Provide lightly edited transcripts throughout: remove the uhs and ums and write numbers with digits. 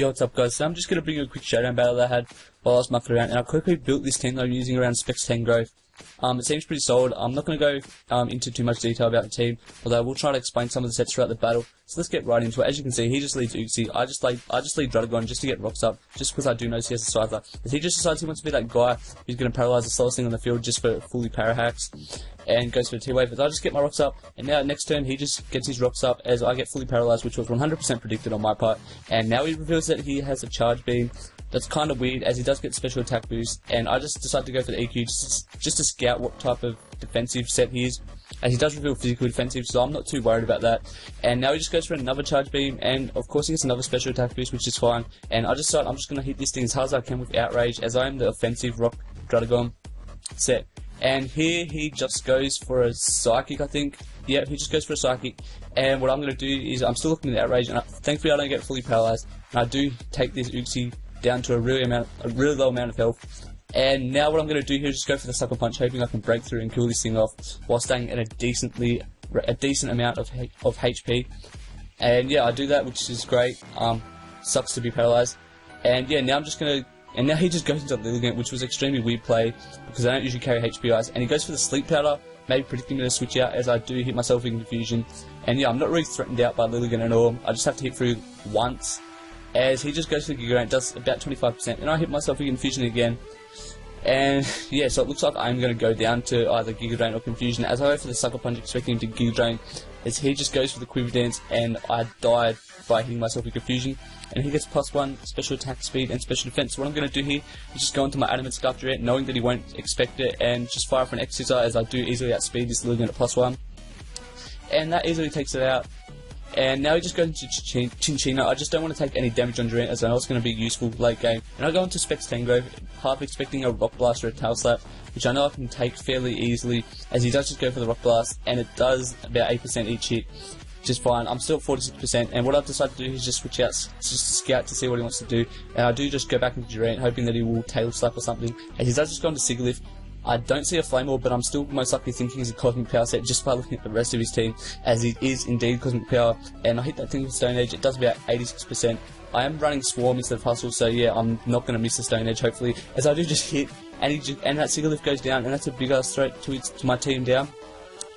Yo, what's up guys? So I'm just going to bring you a quick showdown battle that I had while I was mucking around, and I quickly built this team that I'm using around Specs 10 growth. It seems pretty solid. I'm not going to go into too much detail about the team, although I will try to explain some of the sets throughout the battle. So let's get right into it. As you can see, he just leads Uxie. I just lead Ryeojin just to get rocks up, just because I do notice he has a Scyther. If he just decides he wants to be that guy who's going to paralyze the slowest thing on the field just for fully para hacks, and goes for the T-Wave, but I just get my rocks up, and now next turn he just gets his rocks up as I get fully paralyzed, which was 100% predicted on my part. And now he reveals that he has a charge beam. That's kind of weird, as he does get special attack boost, and I just decided to go for the EQ just to scout what type of defensive set he is, as he does reveal physical defensive, so I'm not too worried about that. And now he just goes for another charge beam, and of course he gets another special attack boost, which is fine. And I just decided I'm just going to hit this thing as hard as I can with Outrage, as I am the offensive Rock Ryeojin set. And here he just goes for a Psychic, I think. Yeah, he just goes for a Psychic. And what I'm going to do is, I'm still looking at the Outrage, and thankfully I don't get fully paralyzed. And I do take this Uxie down to a really low amount of health. And now what I'm going to do here is just go for the Sucker Punch, hoping I can break through and kill this thing off while staying at a decent amount of HP. And yeah, I do that, which is great. Sucks to be paralyzed. And yeah, now I'm just going to... And now he just goes into Ryeojin, which was extremely weird play, because I don't usually carry HPIs. And he goes for the Sleep Powder, maybe predicting me to switch out, as I do hit myself in confusion. And yeah, I'm not really threatened out by Ryeojin at all. I just have to hit through once, as he just goes for the Giga Drain, does about 25%, and I hit myself in confusion again. And yeah, so it looks like I'm going to go down to either Giga Drain or confusion, as I go for the Sucker Punch expecting him to Giga Drain, as he just goes for the Quiver Dance, and I died by hitting myself in confusion. And he gets +1 special attack speed and special defense. So what I'm going to do here is just go into my Adamant Scarf Durant, knowing that he won't expect it, and just fire for an X Scissor, as I do easily outspeed this Ryeojin at +1. And that easily takes it out. And now he just goes into Chinchino. I just don't want to take any damage on Durant, as I know it's going to be useful late game. And I go into Specs 10 growth, half expecting a Rock Blast or a Tail Slap, which I know I can take fairly easily, as he does just go for the Rock Blast, and it does about 8% each hit. Which is fine. I'm still at 46%, and what I've decided to do is just switch out, just scout to see what he wants to do. And I do just go back into Durant, hoping that he will Tail Slap or something. And he does just go into Sigilyph. I don't see a Flame Orb, but I'm still most likely thinking he's a Cosmic Power set just by looking at the rest of his team, as he is indeed Cosmic Power. And I hit that thing with Stone Edge, it does about 86%. I am running Swarm instead of Hustle, so yeah, I'm not going to miss the Stone Edge, hopefully, as I do just hit, and that Sigilyph goes down, and that's a big ass threat to my team down.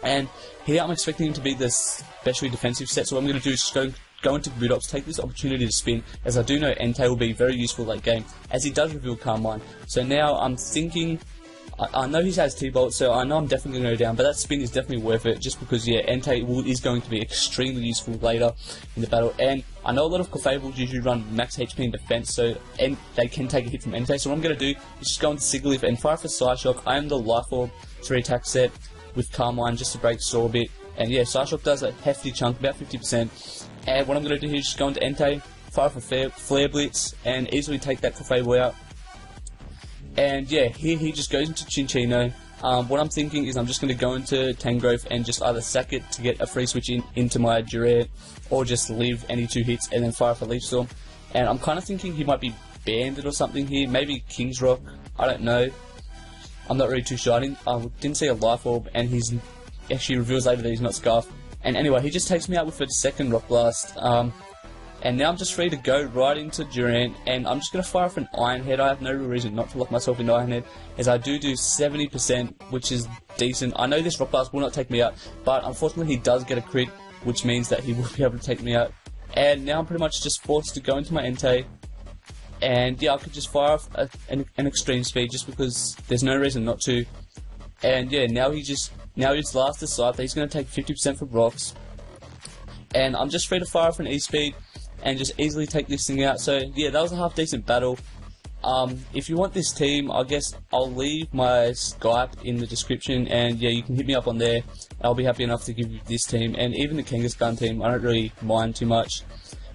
And here I'm expecting him to be the specially defensive set, so what I'm going to do is just go into Boot Ops, take this opportunity to spin, as I do know Entei will be very useful late game, as he does reveal Calm Mind. So now I'm thinking, I know he has T-Bolt, so I know I'm definitely going to go down, but that spin is definitely worth it, just because, yeah, Entei is going to be extremely useful later in the battle. And I know a lot of Clefable usually run max HP in defense, so they can take a hit from Entei, so what I'm going to do is just go into Sigilyph and fire for Psyshock. I am the Life Orb 3 attack set with Calm Mind just to break Saw a bit. And yeah, Psyshock does a hefty chunk, about 50%. And what I'm going to do here is just go into Entei, fire for Flare Blitz, and easily take that Clefable out. And yeah, here he just goes into Chinchino. What I'm thinking is I'm just going to go into Tangrowth and just either sack it to get a free switch into my Durant, or just leave any 2 hits and then fire for Leaf Storm. And I'm kind of thinking he might be Banded or something here, maybe King's Rock, I don't know. I'm not really too sure. I didn't see a Life Orb, and he's actually reveals later that he's not Scarf. And anyway, he just takes me out with a second Rock Blast. And now I'm just free to go right into Durant, and I'm just going to fire off an Iron Head. I have no real reason not to lock myself into Iron Head, as I do 70%, which is decent. I know this Rock Blast will not take me out, but unfortunately he does get a crit, which means that he will be able to take me out. And now I'm pretty much just forced to go into my Entei. And yeah, I could just fire off an extreme speed just because there's no reason not to. And yeah, now he's last to Scythe. He's going to take 50% from rocks. And I'm just free to fire off an E-Speed and just easily take this thing out. So yeah, that was a half decent battle. If you want this team, I guess I'll leave my Skype in the description, and yeah, you can hit me up on there. I'll be happy enough to give you this team, and even the Kangaskhan team, I don't really mind too much.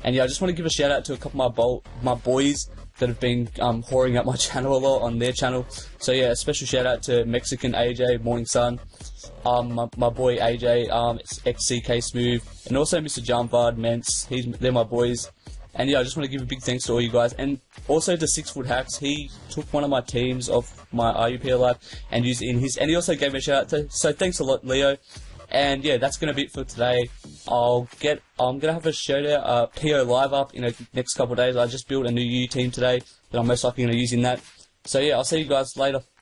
And yeah, I just want to give a shout out to a couple of my boys that have been whoring up my channel a lot on their channel. So yeah, a special shout out to Mexican AJ, Morning Sun, my boy AJ, XCK Smooth, and also Mr. Jumvard, Mence. They're my boys. And yeah, I just want to give a big thanks to all you guys. And also to 6 Foot Hacks, he took one of my teams of my RUP Live and used it in his, and he also gave me a shout out to, so thanks a lot, Leo. And yeah, that's going to be it for today. I'm gonna have a Showdown PO live up in the next couple of days. I just built a new U team today that I'm most likely gonna use in that. So yeah, I'll see you guys later.